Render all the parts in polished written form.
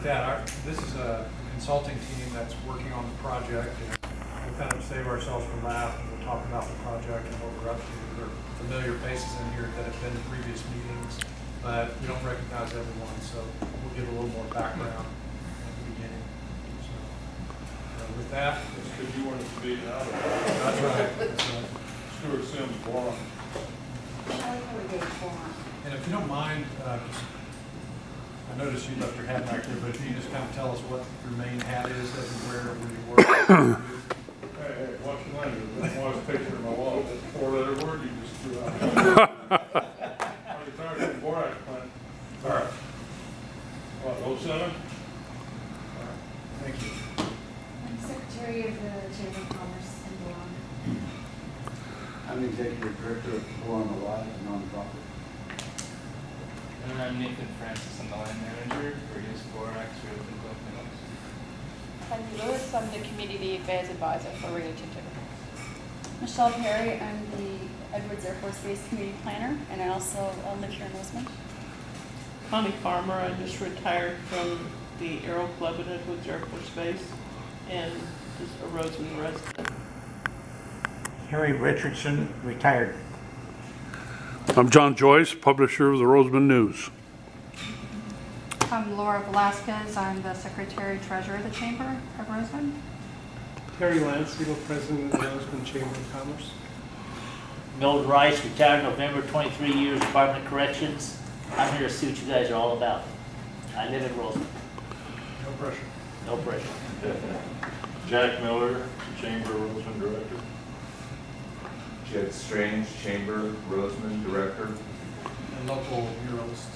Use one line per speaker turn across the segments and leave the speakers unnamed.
that, this is a consulting team that's working on the project, and we'll kind of save ourselves from that, and we'll talk about the project and what we're up to. There are familiar faces in here that have been in previous meetings, but we don't recognize everyone, so we'll give a little more background at the beginning. So, with that,
because you wanted to be out of it.
That's right.
Stuart Sims, Boron.
And if you don't mind, I noticed you left your hat back there, but if you just kind of tell us what your main hat is that you wear where you work.
Hey, watch your language. That's why I was picturing my wall. That's a four-letter word you just threw out. I'm retired from the borax plant.
All right.
What, 07?
All right. Thank you.
I'm Secretary of the Chamber of Commerce in Boron.
I'm the Executive Director of Boron Alive, a nonprofit.
And I'm Nathan Francis, I'm the line manager for East Borax Real Estate.
I'm Lewis, I'm the Community Affairs Advisor for Rio Tinto.
Michelle Perry, I'm the Edwards Air Force Base Community Planner, and I also live here in Rosamond.
Connie Farmer, I just retired from the Aero Club at Edwards Air Force Base and just a Rosamond resident.
Harry Richardson, retired.
I'm John Joyce, publisher of the Rosamond News.
I'm Laura Velasquez. I'm the Secretary Treasurer of the Chamber of Rosamond.
Terry Lansfield, President of the Rosamond Chamber of Commerce.
Mildred Rice, retired November, 23 years, Department of Corrections. I'm here to see what you guys are all about. I live in Rosamond.
No pressure.
No pressure.
Jack Miller, Chamber Rosamond Director.
Jed Strange, Chamber Rosamond Director.
And local muralist.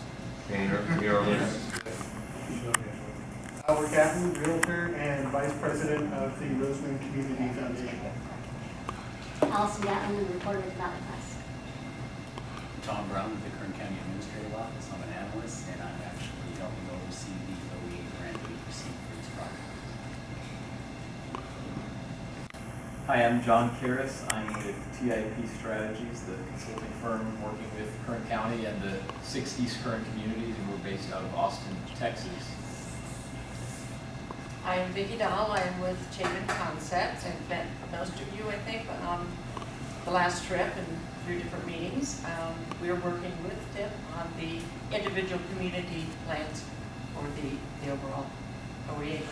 Painter, muralist.
Howard Catton, Realtor and Vice President of the Rosamond Community Foundation.
Allison Gatlin, reporter at Valley Press.
Tom Brown with the Kern County Administrative Office. I'm an analyst, and I'm actually helping oversee the OEA grant that we received for this project.
Hi, I'm John Karras. I'm with TIP Strategies, the consulting firm working with Kern County and the 6 East Kern communities, and we're based out of Austin, Texas.
I'm Vicki Dahl. I'm with Chapin Concepts. I've met most of you, I think, on the last trip and through different meetings. We're working with TIP on the individual community plans for the overall OEA.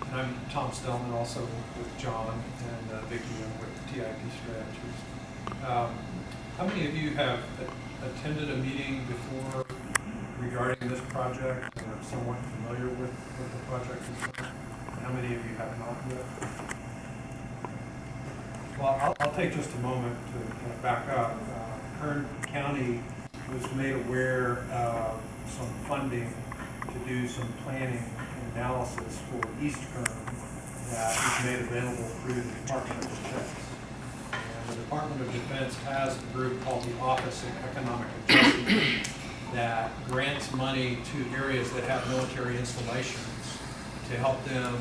And I'm Tom Stellman, also with John and Vicki with TIP Strategies. How many of you have attended a meeting before regarding this project and are somewhat familiar with what the project is? How many of you have not yet? Well, I'll take just a moment to kind of back up. Kern County was made aware of some funding to do some planning and analysis for East Kern that was made available through the Department of Defense. And the Department of Defense has a group called the Office of Economic Adjustment that grants money to areas that have military installations to help them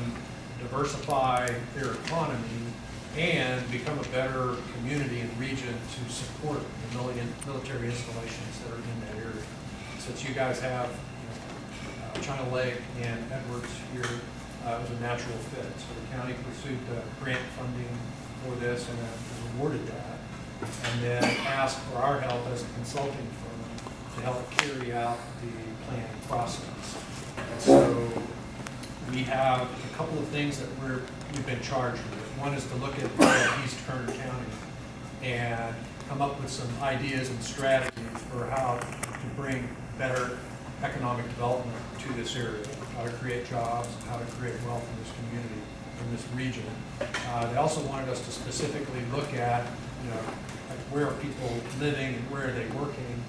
diversify their economy and become a better community and region to support the military installations that are in that area. Since you guys have China Lake and Edwards here, it was a natural fit. So the county pursued grant funding for this and was awarded that, and then asked for our help as a consulting firm to help carry out the planning process. And so we have a couple of things that we've been charged with. One is to look at East Kern County and come up with some ideas and strategies for how to bring better economic development to this area, how to create jobs, how to create wealth in this community, in this region. They also wanted us to specifically look at, like where are people living and where are they working,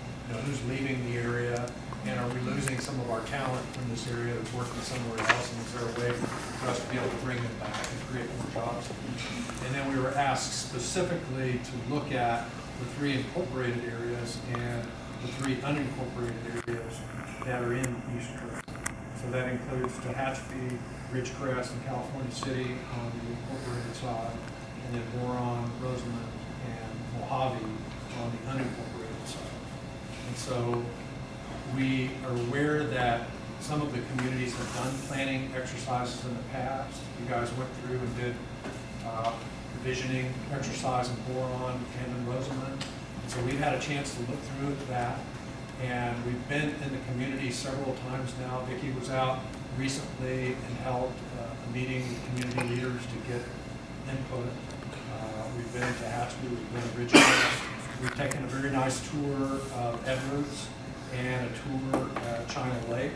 who's leaving the area, and are we losing some of our talent from this area that's working somewhere else, and is there a way for us to be able to bring them back and create more jobs? And then we were asked specifically to look at the 3 incorporated areas and the 3 unincorporated areas that are in East Kern. So that includes Tehachapi, Ridgecrest, and California City on the incorporated side, and then Boron, Rosamond, and Mojave on the unincorporated side. And so we are aware that some of the communities have done planning exercises in the past. You guys went through and did visioning exercise in Boron and in Rosamond. And so we've had a chance to look through that. And we've been in the community several times now. Vicki was out recently and held a meeting with community leaders to get input. We've been to Hatchby, we've been to Ridgecrest. We've taken a very nice tour of Edwards and a tour at China Lake.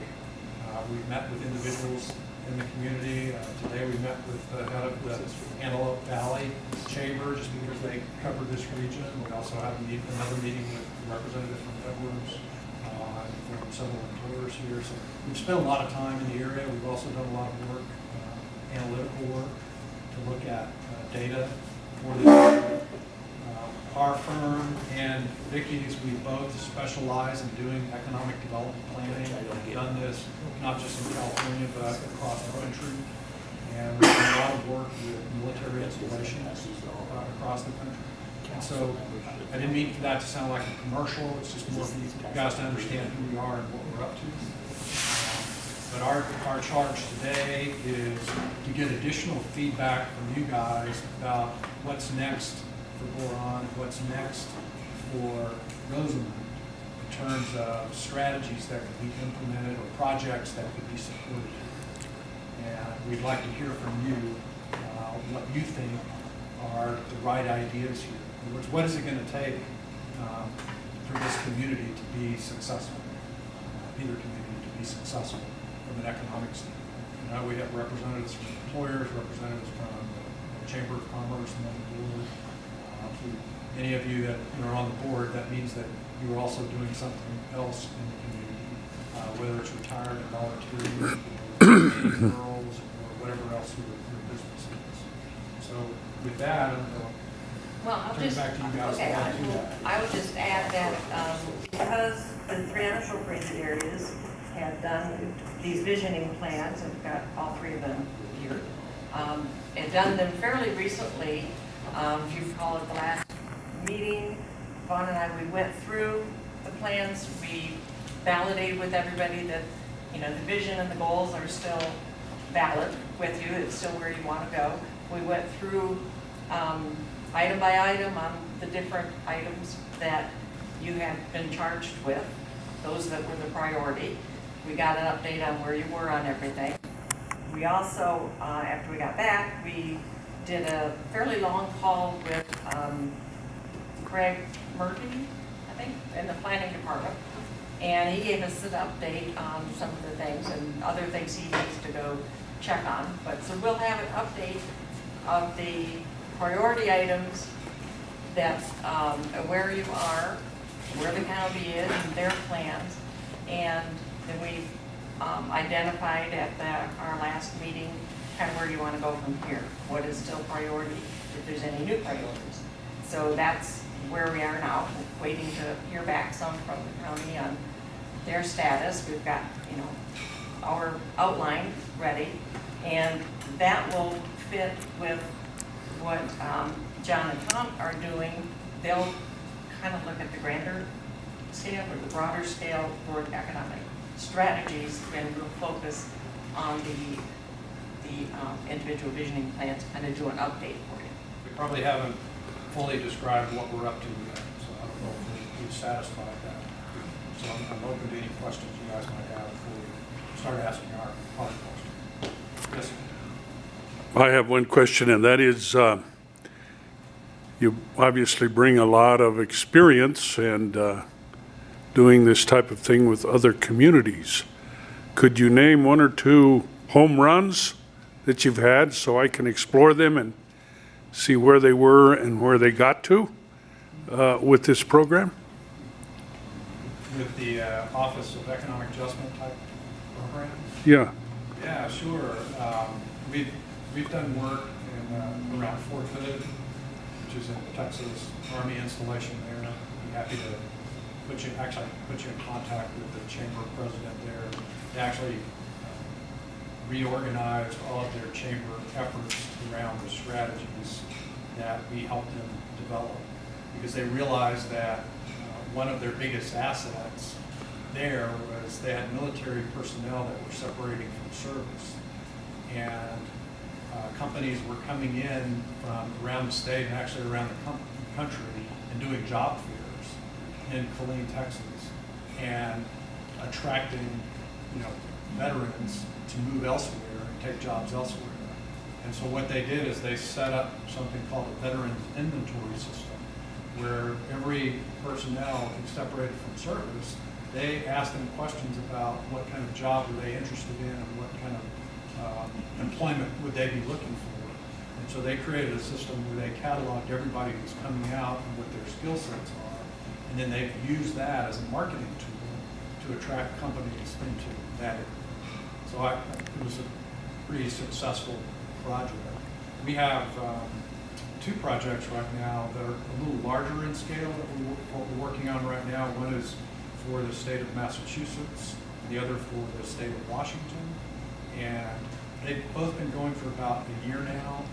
We've met with individuals in the community. Today we met with the head of the Antelope Valley Chamber, just because they cover this region. We also had another meeting with a representative from Edwards, from several employers here. So we've spent a lot of time in the area. We've also done a lot of work, analytical work, to look at data for the area. Our firm and Vicki's, we both specialize in doing economic development planning. We've done this not just in California, but across the country. And we've done a lot of work with military installations across the country. And so I didn't mean for that to sound like a commercial. It's just more for you guys to understand who we are and what we're up to. But our charge today is to get additional feedback from you guys about what's next for Boron, what's next for Rosamond in terms of strategies that could be implemented or projects that could be supported. And we'd like to hear from you what you think are the right ideas here. In other words, what is it going to take for this community to be successful, either community to be successful from an economic standpoint? You know, we have representatives from employers, representatives from the Chamber of Commerce and the board. Any of you that are on the board, that means that you are also doing something else in the community, whether it's retired and volunteering, or girls, or whatever else your business is. So with that, I'll turn it back to you guys.
Okay, I would just add that because the three unincorporated areas have done these visioning plans, and we've got all three of them here, and done them fairly recently. If you recall at the last meeting, Vaughn and I, we went through the plans. We validated with everybody that, the vision and the goals are still valid with you. It's still where you want to go. We went through item by item on the different items that you have been charged with, those that were the priority. We got an update on where you were on everything. We also, after we got back, we did a fairly long call with Craig Murphy, I think, in the planning department. And he gave us an update on some of the things and other things he needs to go check on. But so we'll have an update of the priority items that where you are, where the county is, and their plans. And then we identified at our last meeting kind of where you want to go from here. What is still priority, if there's any new priorities. So that's where we are now, waiting to hear back some from the county on their status. We've got, our outline ready, and that will fit with what John and Tom are doing. They'll kind of look at the grander scale or the broader scale for economic strategies, and we'll focus on the individual visioning plans, kind of do an update for you.
We probably haven't fully described what we're up to yet, so I don't know if we've satisfied that. So I'm open to any questions you guys might have before we start asking our hard questions. Yes, sir.
I have one question, and that is, you obviously bring a lot of experience and doing this type of thing with other communities. Could you name one or two home runs that you've had so I can explore them and see where they were and where they got to with this program?
With the Office of Economic Adjustment type program?
Yeah.
Yeah, sure. We've done work in around Fort Hood, which is in Texas, Army installation there. I'd be happy to put you in contact with the chamber president there. They actually reorganized all of their chamber efforts around the strategies that we helped them develop, because they realized that one of their biggest assets there was they had military personnel that were separating from service. And companies were coming in from around the state and actually around the country and doing job fairs in Killeen, Texas, and attracting, veterans to move elsewhere and take jobs elsewhere. And so what they did is they set up something called a veterans inventory system, where every personnel who separated from service, they asked them questions about what kind of job were they interested in and what kind of employment would they be looking for. And so they created a system where they cataloged everybody who's coming out and what their skill sets are, and then they've used that as a marketing tool to attract companies into that area. So it was a pretty successful project. We have 2 projects right now that are a little larger in scale that we're working on right now. One is for the state of Massachusetts, and the other for the state of Washington. And they've both been going for about a year now.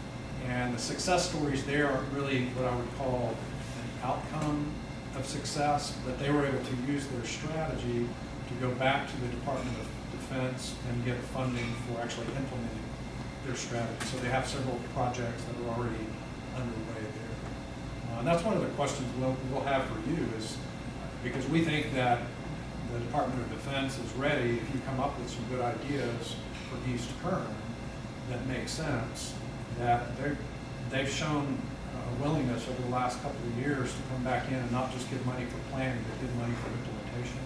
And the success stories there aren't really what I would call an outcome of success, but they were able to use their strategy to go back to the Department of Defense and get funding for actually implementing their strategy. So they have several projects that are already underway there. And that's one of the questions we'll have for you is, because we think that the Department of Defense is ready if you come up with some good ideas for East Kern that make sense, that they've shown a willingness over the last couple of years to come back in and not just give money for planning, but give money for implementation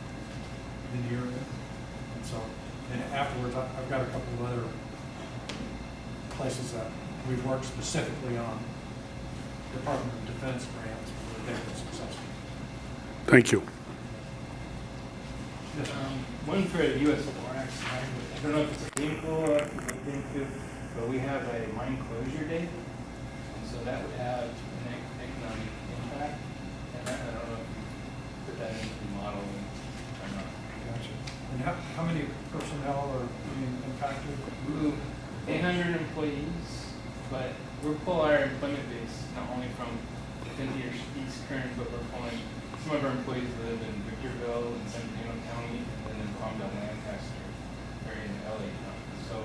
in the area. And so, and afterwards, I've got a couple of other places that we've worked specifically on Department of Defense grants where they've been successful.
Thank you.
Yes,
One for U.S. borax mine. I don't know if it's a chemical or if it's a chemical, but we have a mine closure date, and so that would have an economic impact. And I don't know if you put that into the model or not.
Gotcha. And how many personnel are being impacted?
800 employees, but we're pulling our employment base not only from within here, East Kern, but we're pulling some of our employees live in Victorville and San Bernardino County, and then Palmdale, Lancaster, area in LA County. So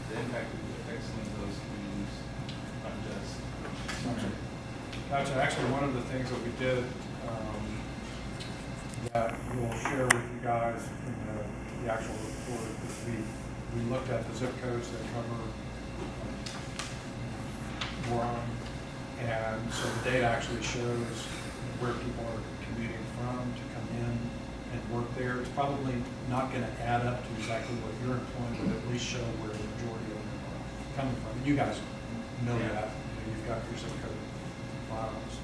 the impact would affect some of those communities, not just.
Gotcha. Actually, one of the things that we did that we'll share with you guys in the actual report is we looked at the zip codes that cover boron, and so the data actually shows where people are commuting from to come in and work there. It's probably not going to add up to exactly what you're employing, but at least show where the majority of them are coming from. And you guys know that. You've got your zip code files.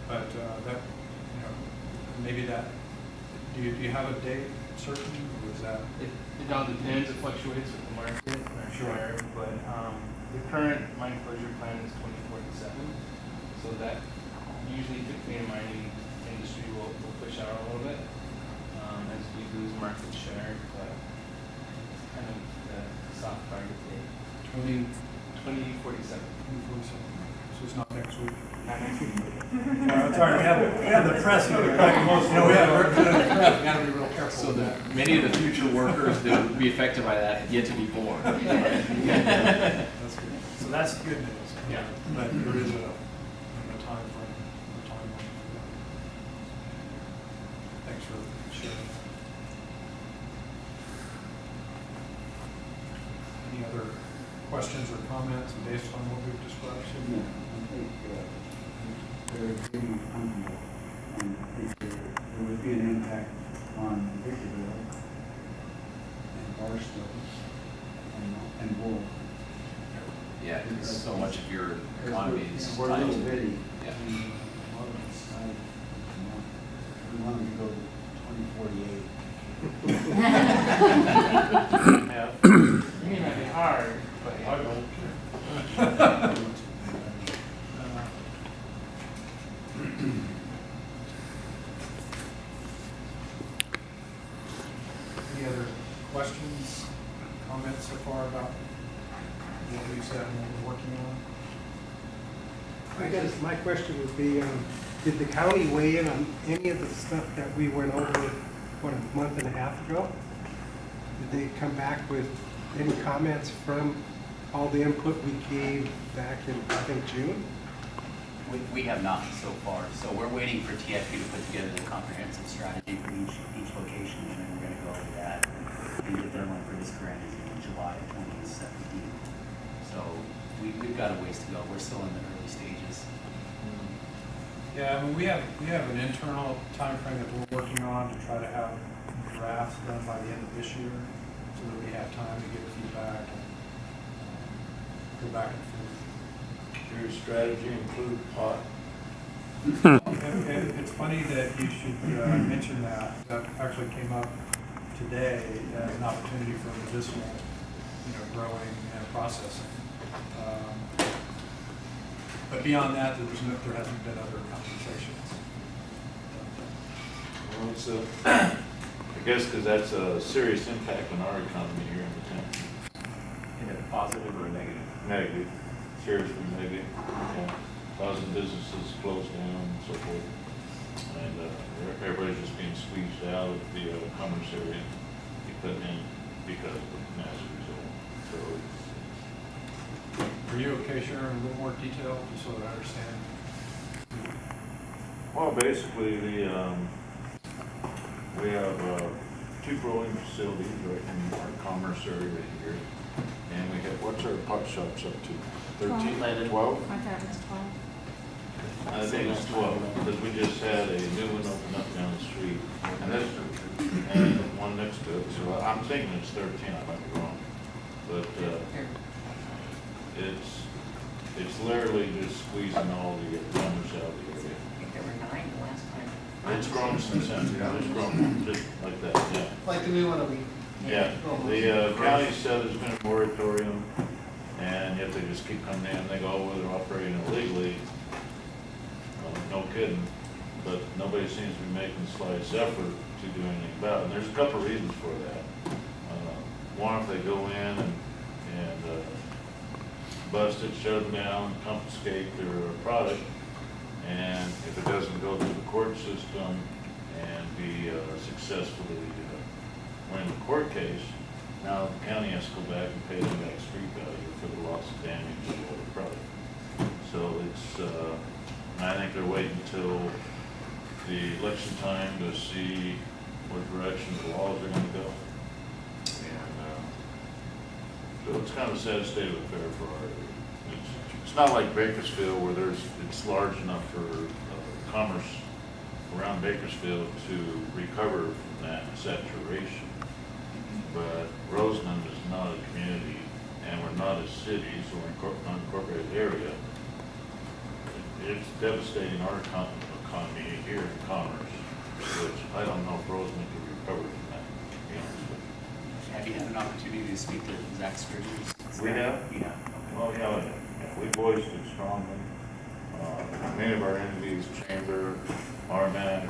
But that, maybe that, do you have a date certain, or is that?
It all depends. It fluctuates with the market, sure. But the current mine closure plan is 2047. So that usually typically in mining industry will push out a little bit as we lose market share, but it's kind of the soft target date. 2047.
2047. So it's not next week.
Not next week.
It's already, we have the press here. We got to be real careful.
So many of the future workers that would be affected by that have yet to be born.
That's good. So that's good news.
Yeah.
But there is a time frame, a timeline for that. Thanks for sharing. Any other questions or comments based on what we've described?
Yeah, I think they're being comfortable, and I think there would be an impact on Victorville and Barstow and Bull.
Yeah, because so much of your economy is
We're a
tied
little
to.
bitty.
Yeah.
We wanted to go to 2048.
Yeah. I mean, that'd be hard, but I don't.
Any other questions, comments so far about what we've said and what we're working on?
I guess my question would be, did the county weigh in on any of the stuff that we went over
a month and a half ago. Did they come back with any comments from all the input we gave back in, I think, June?
We have not so far, so we're waiting for TFU to put together the comprehensive strategy for each location, and then we're going to go over that. And the deadline for this grant is in July 2017. So we've got a ways to go. We're still in the early stages.
Yeah, I mean, we have an internal timeframe that we're working on to try to have drafts done by the end of this year, so that we have time to get feedback and go back and forth.
Your strategy include pot?
It's funny that you should mention that. That actually came up today as an opportunity for medicinal, growing and processing. But beyond that, there hasn't been other conversations.
Well, it's I guess because that's a serious impact on our economy here in the town.
In a positive or a negative?
Negative, seriously negative. Yeah. Causing businesses to close down and so forth. And everybody's just being squeezed out of the commerce area because of the mass result. So
Are you okay sharing a little more detail, just so that I understand?
well, basically, we have two growing facilities right in our commerce area right here. And we have, what's our pot shops up to? 13, 12?
My time is 12.
I think it's 12, because we just had a new one open up down the street, and one next to it, so I'm thinking it's 13, I might be wrong. But it's literally just squeezing all the commerce out of the area.
I think there were 9 the last time.
It's grown since then, yeah, it's grown just like that, yeah.
Like the new one that we.
Yeah, the county said there's been a moratorium, and yet they just keep coming in, they go, well, they're operating illegally. No kidding, but nobody seems to be making the slightest effort to do anything about it. And there's a couple of reasons for that. One, if they go in and bust it, shut them down, confiscate their product, and if it doesn't go through the court system and be successfully win the court case, now the county has to go back and pay them back street value for the loss of damage to the product. So it's and I think they're waiting until the election time to see what direction the laws are going to go. And so it's kind of a sad state of affair for our area. It's not like Bakersfield where it's large enough for commerce around Bakersfield to recover from that saturation. But Rosamond is not a community, and we're not a city, so we're an unincorporated area. It's devastating our economy here in commerce, which I don't know if Rosamond could recover from that, to be honest with you.
Have you had an opportunity to speak to Zach Sturgeon's?
We have?
Yeah.
Well, yeah, we voiced it strongly. Many of our entities, Chamber, RMAC,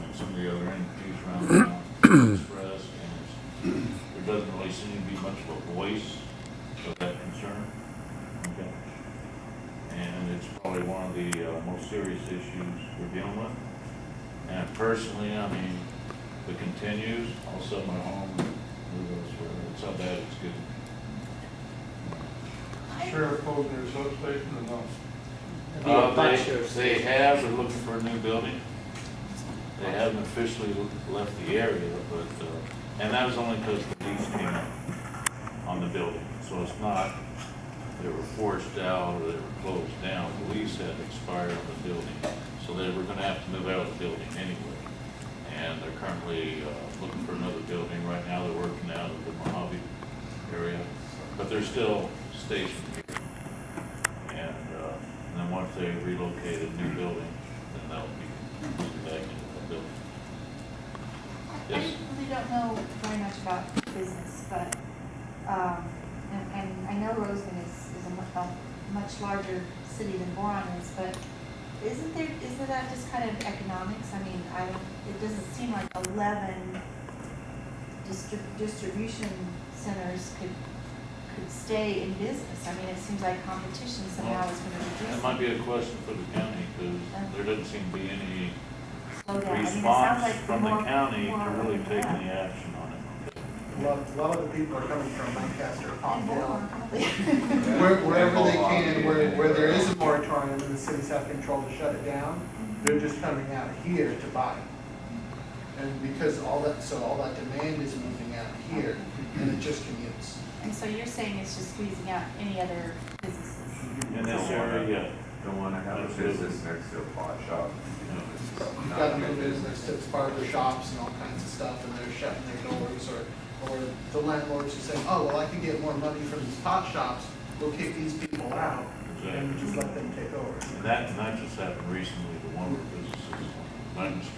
and some of the other entities around town, prosperous, and there doesn't really seem to be much of a voice of that concern. Okay. And it's probably one of the most serious issues we're dealing with. And personally, I mean, if it continues, I'll sell my home and move elsewhere. It's how bad it's getting.
Sheriff closing their substation or not?
They have, they're looking for a new building. They haven't officially left the area, but, and that was only because the lease came up on the building. So it's not, they were forced out or they were closed down. The lease had expired on the building, so they were gonna have to move out of the building anyway. And they're currently looking for another building. Right now they're working out of the Mojave area, but they're still stationed here. And then once they relocate a new building, then that'll be back into the building.
I really don't know very much about business, but, and I know Rosamond is a much larger city than Boron is, but isn't that just kind of economics? I mean, it doesn't seem like 11 distribution centers could stay in business. I mean, it seems like competition somehow is going to reduce.
That might be a question for the county, because there doesn't seem to be any
slow down? I mean, it sounds like
response from the
more-
county
more
to really take
yeah.
any action on it.
A lot of the people are coming from Lancaster,
And
Palmdale,
more.
wherever they can, where there is a moratorium and the cities have control to shut it down, they're just coming out here to buy. And because all that demand is moving out here, and it just commutes.
And so you're saying it's just squeezing out any other businesses?
In this area,
Don't want to have a business next to a pot shop.
You've got no business that's part of their shops and all kinds of stuff, and they're shutting their doors, or the landlords are saying, oh, well, I can get more money from these pot shops, we'll kick these people out, and just let them take over.
and that just happened recently, the one of the businesses on Lemon Street.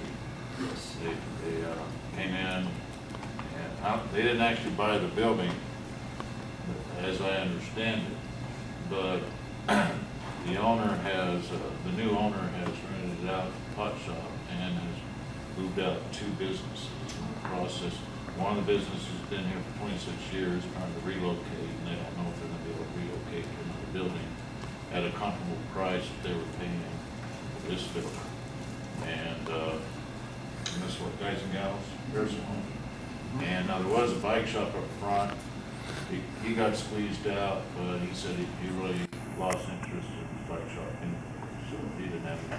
They came in, and they didn't actually buy the building, as I understand it, but the owner has, the new owner has rented out the pot shop and has moved out 2 businesses in the process. One of the businesses has been here for 26 years trying to relocate, and they don't know if they're going to be able to relocate to another building at a comparable price that they were paying for this building. And this is what, guys and gals, there's one. And now there was a bike shop up front. He got squeezed out, but he said he really lost interest in the bike shop anyway, so he didn't have to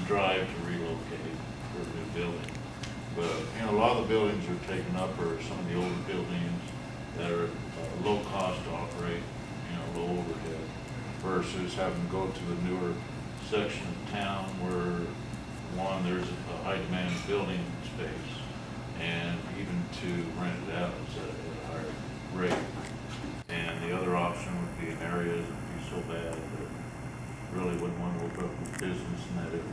drive to relocate for a new building. But, you know, a lot of the buildings are taken up are some of the older buildings that are low cost to operate, you know, low overhead, versus having to go to the newer section of town where, one, there's a high demand building space, and even to rent it out is at a higher rate. And the other option would be in areas that would be so bad that really wouldn't want to open up a business in that area.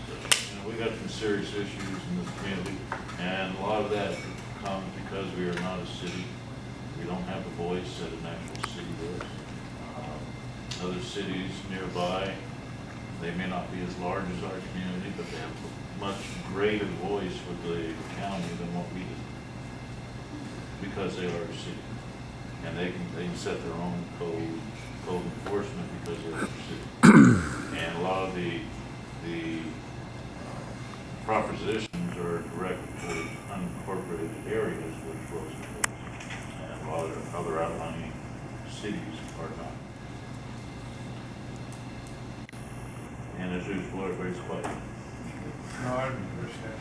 So, you know, we got some serious issues in this community, and a lot of that comes because we are not a city. We don't have the voice that an actual city does. Other cities nearby, they may not be as large as our community, but they have a much greater voice with the county than what we do, because they are a city, and they can set their own code enforcement because they're a city. And a lot of the propositions are directed towards unincorporated areas, which Rosamond is, and a lot of other outlying cities are not. And as usual, everybody's quiet.
No, I understand.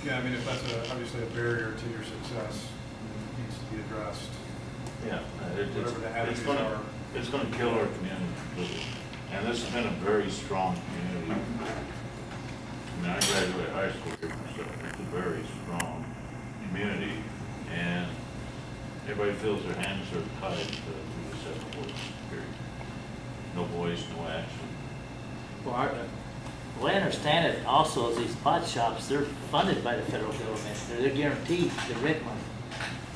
Yeah, I mean, if that's obviously a barrier to your success, it needs to be addressed.
Yeah,
Whatever the avenues are.
it's going to kill our community completely. And this has been a very strong community. I mean, I graduated high school here, so it's a very strong community, and everybody feels their hands are tied to the second voice period. No voice, no action.
Well, the way I understand it also is these pot shops, they're funded by the federal government. They're guaranteed the rent money.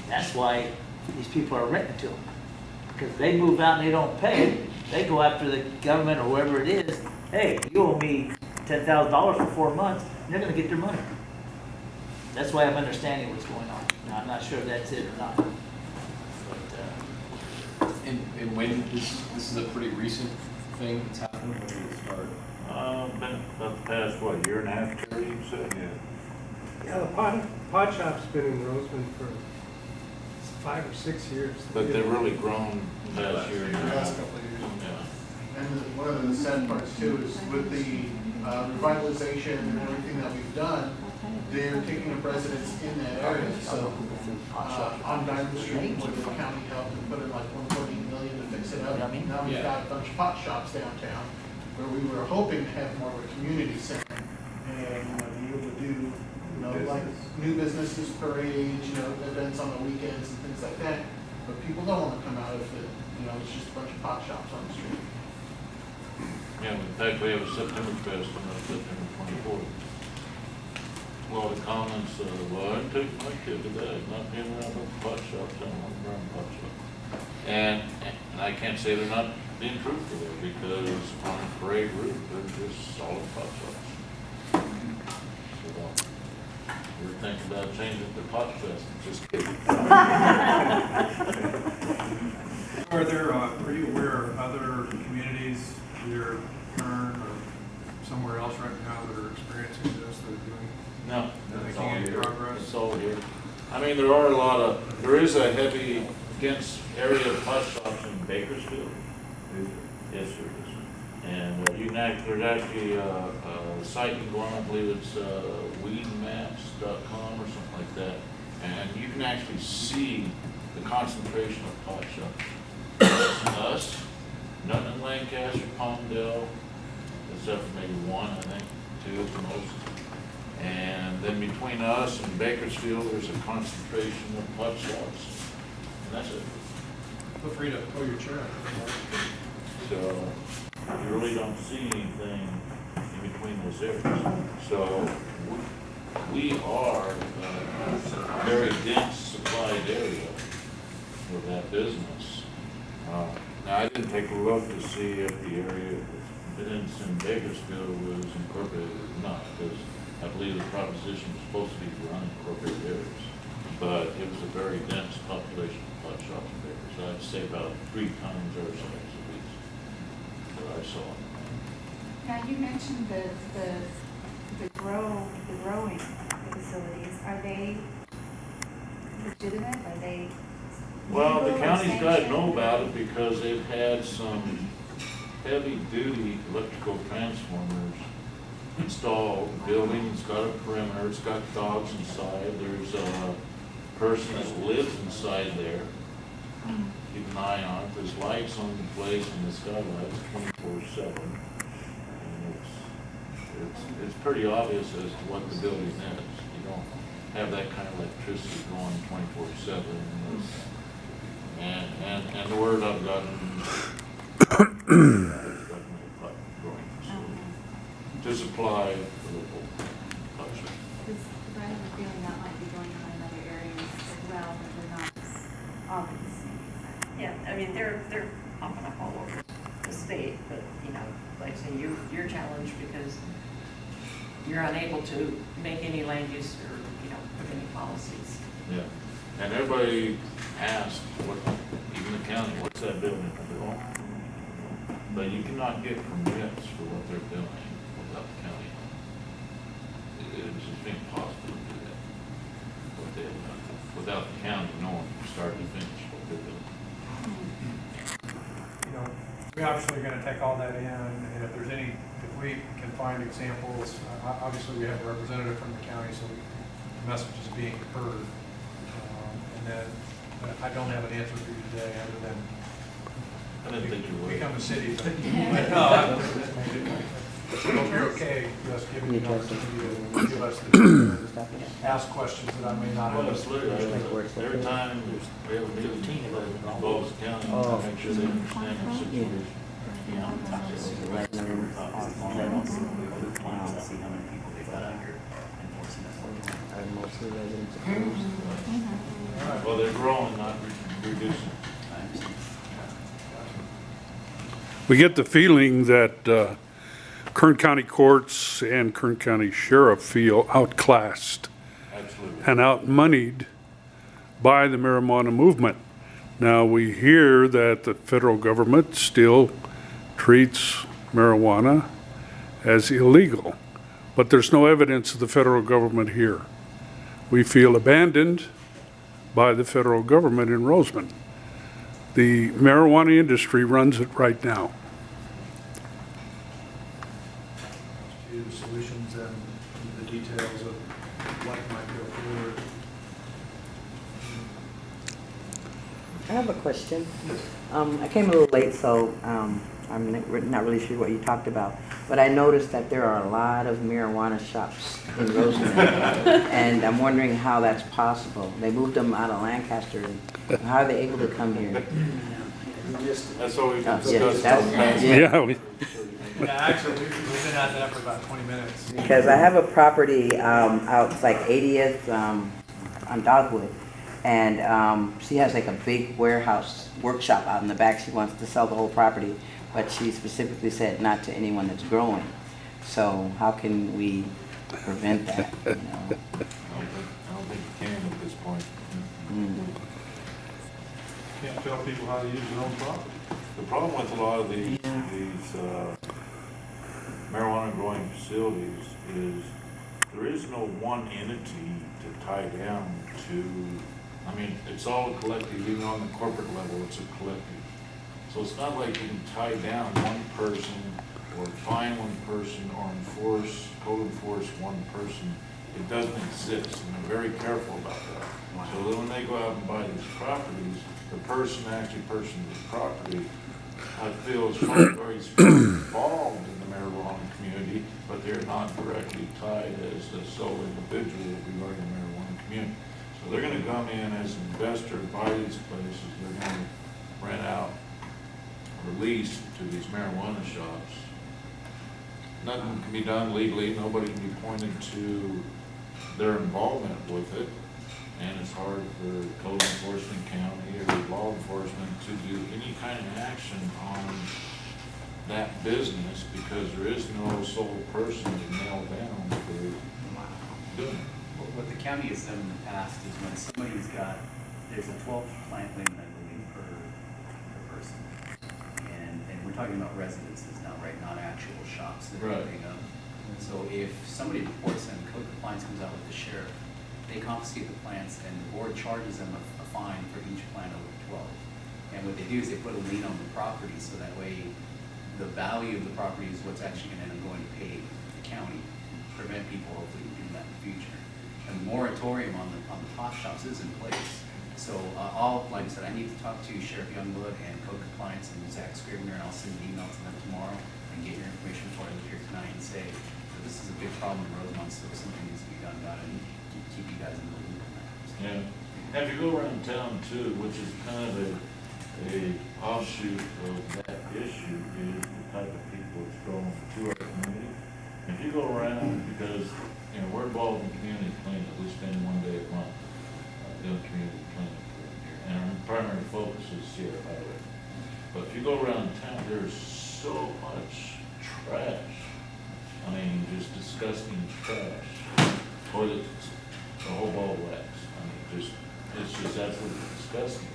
That's why these people are renting to them. Because they move out and they don't pay, they go after the government or whoever it is, hey, you owe me $10,000 for 4 months, and they're gonna get their money. That's why I'm understanding what's going on. Now, I'm not sure if that's it or not. But,
And when this is a pretty recent thing that's happened, when did it start?
Been about the past, what, year and a half, Terry, you said?
Yeah, the pot shop's been in Rosamond for 5 or 6 years.
But they've really grown last year.
The last couple of years.
Yeah.
And one of the sad parts too is with the revitalization and everything that we've done, they're taking up residents in that area. So on Diamond Street, where the county helped and put in like $1.8 million to fix it up. Now we've got a bunch of pot shops downtown where we were hoping to have more of a community center and be able to do like new businesses, parades, events on the weekends and things like that. But people don't want to come out if it's just a bunch of pot shops on the street.
Yeah, in fact, we have a September Fest on September 24th. A lot of comments, well, I took my kid to that, not being around the pot shops, I don't want to run pot shops. And I can't say they're not being truthful there, because on a parade route, they're just solid pot shops. So, we're thinking about changing it to pot fest, just kidding.
Are you aware of other communities, either Kern or somewhere else right now that are experiencing this, that are doing?
No, it's all
making any
here.
progress?
It's all here. I mean, there is a heavy, dense area of pot shops in Bakersfield. Yes, there is. And there's actually a site you can go on, I believe it's weedmaps.com or something like that. And you can actually see the concentration of pot shops. That's us, nothing in Lancaster, Palmdale, except for maybe one, I think, two at the most. And then between us and Bakersfield, there's a concentration of pot shops. And that's it.
Feel free to pull your chair up.
So you really don't see anything in between those areas. So we are a very dense supplied area for that business. Now I didn't take a look to see if the area that's in Bakersfield was incorporated or not, because I believe the proposition was supposed to be for unincorporated areas. But it was a very dense population of pot shops in Bakersfield. I'd say about 3 times our size at least that I saw.
Now, you mentioned the growing facilities. Are they legitimate? Are they
Well, the
legal or
county's got to know
sanctioned?
about it because they've had some heavy-duty electrical transformers installed. The building's got a perimeter, it's got dogs inside, there's a person that lives inside there. Keep an eye on it, there's lights on the place and the skylights 24/7. And it's pretty obvious as to what the building is. You don't have that kind of electricity going 24/7. And the word I've gotten to supply the local culture.
Because I have a feeling that might be going on in other areas as well, but they're not as obvious.
Yeah, I mean, they're popping up all over the state, but, you know, like I say, you're challenged because you're unable to make any land use or, you know, put any policies.
Yeah, and everybody asked, even the county, what's that building? But you cannot get permits for what they're doing without the county. It's just impossible to do that. What they have done, without the county knowing from start to finish what they're doing.
You know, we obviously are going to take all that in, and if we can find examples, obviously we have a representative from the county, so the message is being heard. And then I don't have an answer for you today other than
I didn't think you would.
become a city, but no, I hope you're okay just giving you an opportunity to give us the ask questions that I may not have.
Every time we have a meeting that involves the county, I make sure they understand the situation.
See how many people they've got out here enforcing that.
Mostly residents.
Well, they're growing, not reducing.
We get the feeling that Kern County courts and Kern County Sheriff feel outclassed
Absolutely.
and outmoneyed by the marijuana movement. Now, we hear that the federal government still treats marijuana as illegal, but there's no evidence of the federal government here. We feel abandoned by the federal government in Rosamond. The marijuana industry runs it right now.
To the solutions and the details of what might go forward.
I have a question. I came a little late, so I'm not really sure what you talked about, but I noticed that there are a lot of marijuana shops in Rosamond, and I'm wondering how that's possible. They moved them out of Lancaster, and how are they able to come here?
That's what we discussed.
Yeah, actually, we've been at that for about 20 minutes.
Because I have a property out, it's like 80th on Dogwood, and she has like a big warehouse workshop out in the back. She wants to sell the whole property, but she specifically said not to anyone that's growing. So how can we prevent that? You know?
I don't think you can at this point.
can't tell people how to use their own property.
The problem with a lot of these marijuana growing facilities is there is no one entity to tie down to. I mean, it's all collective, even on the corporate level, it's a collective. So it's not like you can tie down one person or fine one person or code enforce one person. It doesn't exist, and they're very careful about that. So that when they go out and buy these properties, the person actually purchasing this property, I feel is very involved in the marijuana community, but they're not directly tied as the sole individual regarding the marijuana community. So they're going to come in as an investor, buy these places, they're going to rent out, release to these marijuana shops. Nothing can be done legally, nobody can be pointed to their involvement with it, and it's hard for code enforcement county or law enforcement to do any kind of action on that business because there is no sole person to nail down for doing it.
What the county has done in the past is when somebody's got, there's a 12 plant limit, I believe, per person. And we're talking about residences now, right? Not actual shops that are opening up. So if somebody reports and code compliance comes out with the sheriff, they confiscate the plants and the board charges them a fine for each plant over 12. And what they do is they put a lien on the property so that way the value of the property is what's actually going to end up going to pay the county, prevent people hopefully from doing that in the future. And the moratorium on the pot shops is in place. So like I said, I need to talk to Sheriff Youngblood and Code Compliance and Zach Scrivener, and I'll send an email to them tomorrow and get your information before I leave here tonight and say, this is a big problem in Rosamond, so something needs to be done about it, and keep you guys in the loop on that.
Yeah. And if you go around town too, which is kind of a offshoot of that issue, is the type of people that's going to our community. If you go around, because we're involved in community cleanup, we spend one day a month doing community cleanup around here, and our primary focus is Sierra Highway. But if you go around town, there's so much trash. I mean, just disgusting trash. Toilets, a whole ball of wax. I mean, it's just absolutely disgusting.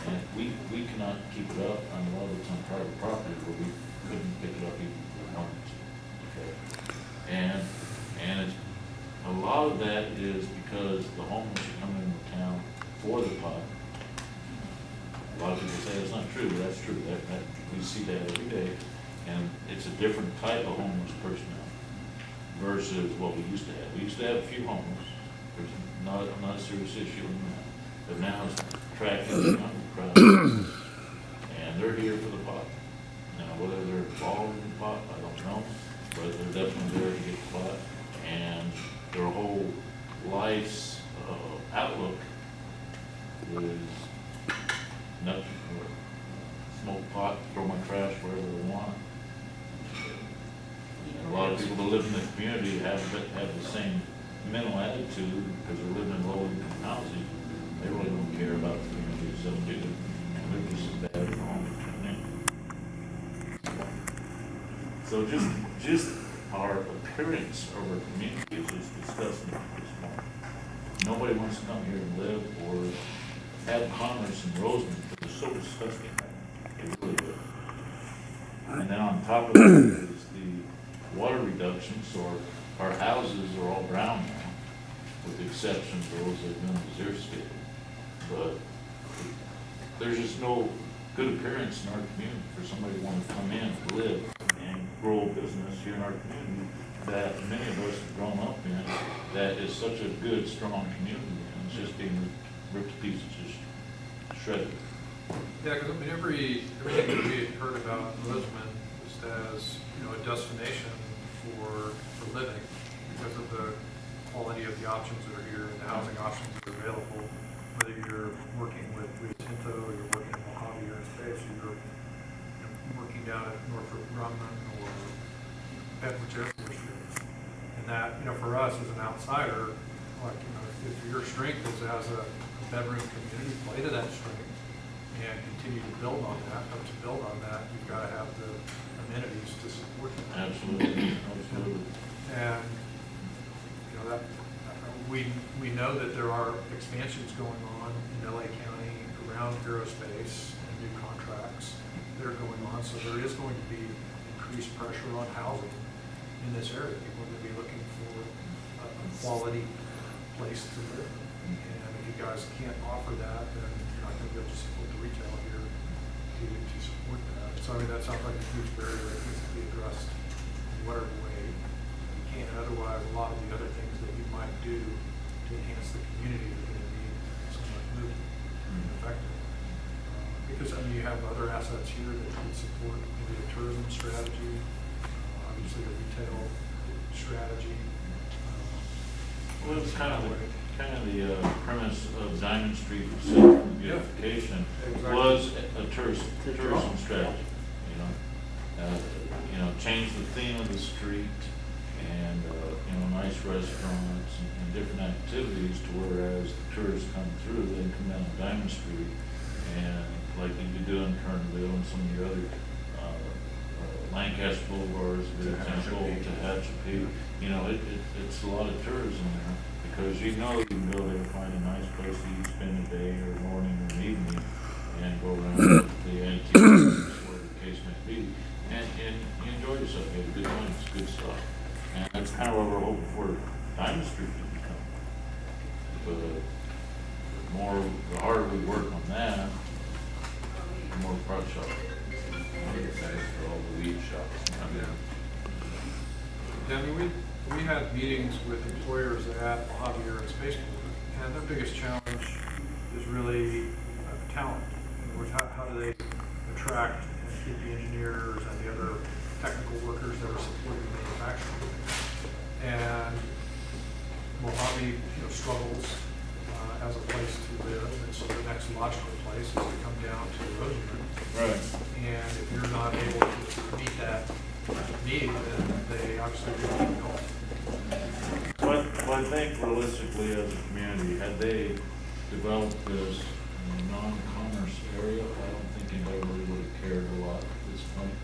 And we cannot keep it up. I mean, a lot of it's on private property where we couldn't pick it up even if we wanted to. Okay. And it's a lot of that is because the homeless are coming into town for the pot. A lot of people say that's not true, but that's true. That we see that every day. And it's a different type of homeless personnel versus what we used to have. We used to have a few homeless. There's not a serious issue in that. But now it's attracting the younger crowd. And they're here for the pot. Now, whether they're involved in the pot, I don't know. But they're definitely there to get the pot. And their whole life's outlook is nothing. Smoke pot, throw my trash wherever they want. And a lot of people that live in the community have the same mental attitude because they're living in low-income housing. They really don't care about the community, so do they? And they're just as bad as home. So just our appearance of our community is just disgusting at this point. Nobody wants to come here and live or have commerce in Rosamond because it's so disgusting. It really is. And then on top of that is the water reduction, so our houses are all brown now, with the exception of those that have been on the scale. But there's just no good appearance in our community for somebody to want to come in, live, and grow a business here in our community that many of us have grown up in, that is such a good, strong community, and it's just being ripped to pieces, just shredded.
Yeah, because I mean, everything that we had heard about Rosamond just as a destination for living because of the quality of the options that are here and the housing options that are available. Whether you're working with Rio Tinto or you're working in Mojave or in space, or you're working down at Norfolk Grumman or Edwards Air Force Base, and that for us as an outsider, like if your strength is as a bedroom community, play to that strength. And continue to build on that. But to build on that, you've got to have the amenities to support that.
Absolutely, absolutely.
And we know that there are expansions going on in LA County, around aerospace and new contracts that are going on. So there is going to be increased pressure on housing in this area. People are going to be looking for a quality place to live. And if you guys can't offer that, then I think you'll just support the retail here to support that. So I mean, that sounds like a huge barrier that needs to be addressed in whatever way you can. Otherwise, a lot of the other things that you might do to enhance the community are going to be somewhat moot and effective. Because I mean, you have other assets here that can support maybe a tourism strategy, obviously a retail strategy.
Well, it's kind of the premise of Diamond Street for beautification was a tourism strategy. Change the theme of the street and nice restaurants and different activities to whereas the tourists come through, they can come down Diamond Street and like you do in Kernville and some of the other Lancaster Boulevards, for example, Tehachapi. It's a lot of tourism there because you can go there and find a nice place to eat, spend a day or morning or an evening and go around the antiques, whatever the case may be, and you enjoy yourself. You have good time, it's good stuff. And that's kind of what we're hoping for Diamond Street to become. But the harder we work on that, the more prod shops. For all the weed shops.
Danny, we had meetings with employers at Mojave Aerospace Board, and their biggest challenge is really talent. In other words, how do they attract and keep the engineers and the other technical workers that are supporting manufacturing? And Mojave, struggles as a place to live, and so the next logical place is to come down to Rosamond.
Right.
And if you're not able to meet that need, then they obviously will keep going.
But I think realistically as a community, had they developed this non-commerce area, I don't think anybody really would have cared a lot at this point.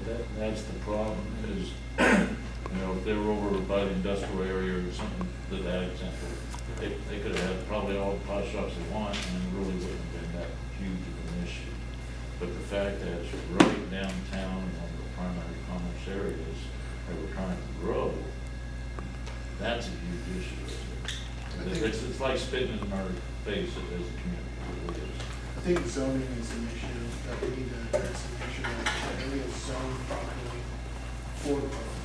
But that's the problem is, if they were over by the industrial area or something, that example, they could have had probably all the pot shops they want and it really wouldn't have been that huge of an issue. But the fact that it's right downtown in one of the primary commerce areas that we're trying to grow, that's a huge issue. It's like spitting in our face as a community. It really is.
I think zoning is an issue that we need to address, the issue that the area is zoned properly for the growth.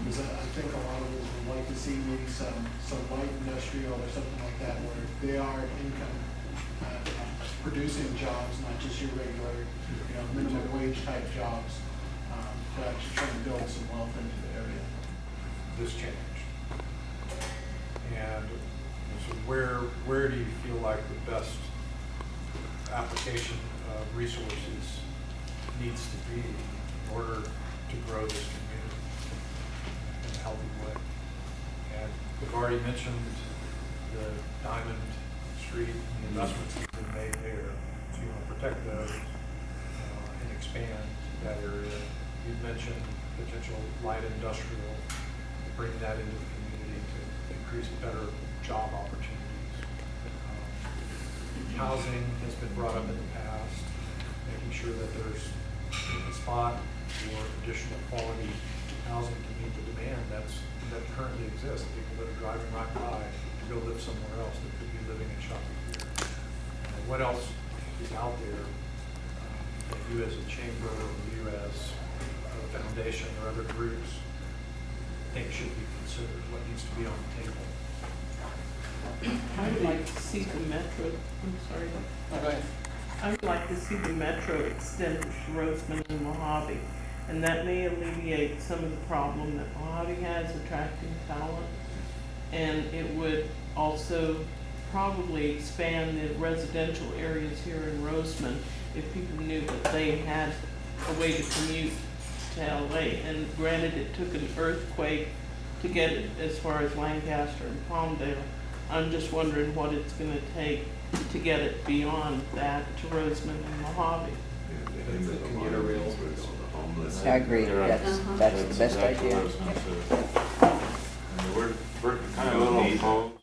Because I think a lot of us would like to see maybe some light industrial or something like that where they are income producing jobs, not just your regular, minimum wage type jobs, to actually try and build some wealth into the area.
This changed. And so where do you feel like the best application of resources needs to be in order to grow this community in a healthy way? And we've already mentioned the Diamond Street, the investments that have been made there. So you want to protect those and expand that area. You mentioned potential light industrial, bring that into the community to increase better job opportunities. Housing has been brought up in the past, making sure that there's a spot for additional quality housing to meet the demand that currently exists. People that are driving right by to go live somewhere else that could be living and shopping here. What else is out there that you as a chamber or you as a foundation or other groups think should be considered? What needs to be on the table?
I would like to see the metro, I'm sorry.
Go ahead.
I would like to see the metro extended to Rosamond and Mojave. And that may alleviate some of the problem that Mojave has attracting talent. And it would also probably expand the residential areas here in Rosamond if people knew that they had a way to commute to LA. And granted, it took an earthquake to get it as far as Lancaster and Palmdale. I'm just wondering what it's going to take to get it beyond that to Rosamond and Mojave.
Commuter rails would go to homeless.
I agree. That's the best idea.
We're kind of a little opposed.